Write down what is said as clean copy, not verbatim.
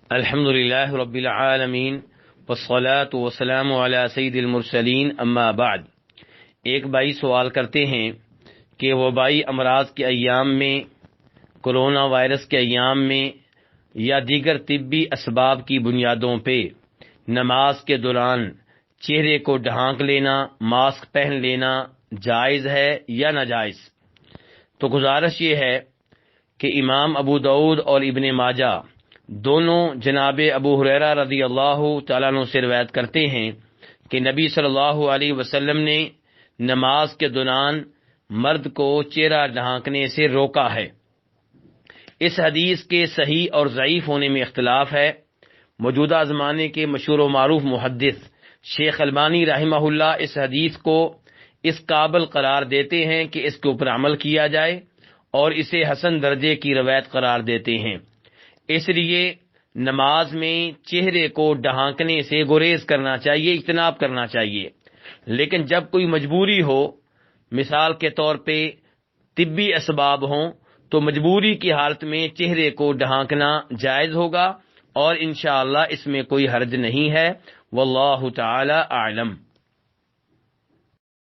الحمد للہ رب العالمین والصلاة والسلام علی سید المرسلین اما بعد۔ ایک بھائی سوال کرتے ہیں کہ وبائی امراض کے ایام میں، کرونا وائرس کے ایام میں یا دیگر طبی اسباب کی بنیادوں پہ نماز کے دوران چہرے کو ڈھانک لینا، ماسک پہن لینا جائز ہے یا ناجائز؟ تو گزارش یہ ہے کہ امام ابو داؤد اور ابن ماجہ دونوں جناب ابو ہریرہ رضی اللہ تعالیٰ عنہ سے روایت کرتے ہیں کہ نبی صلی اللہ علیہ وسلم نے نماز کے دوران مرد کو چہرہ ڈھانکنے سے روکا ہے۔ اس حدیث کے صحیح اور ضعیف ہونے میں اختلاف ہے۔ موجودہ زمانے کے مشہور و معروف محدث شیخ البانی رحمہ اللہ اس حدیث کو اس قابل قرار دیتے ہیں کہ اس کے اوپر عمل کیا جائے اور اسے حسن درجے کی روایت قرار دیتے ہیں۔ اس لیے نماز میں چہرے کو ڈھانکنے سے گریز کرنا چاہیے، اجتناب کرنا چاہیے۔ لیکن جب کوئی مجبوری ہو، مثال کے طور پہ طبی اسباب ہوں، تو مجبوری کی حالت میں چہرے کو ڈھانکنا جائز ہوگا اور انشاءاللہ اس میں کوئی حرج نہیں ہے۔ واللہ تعالی اعلم۔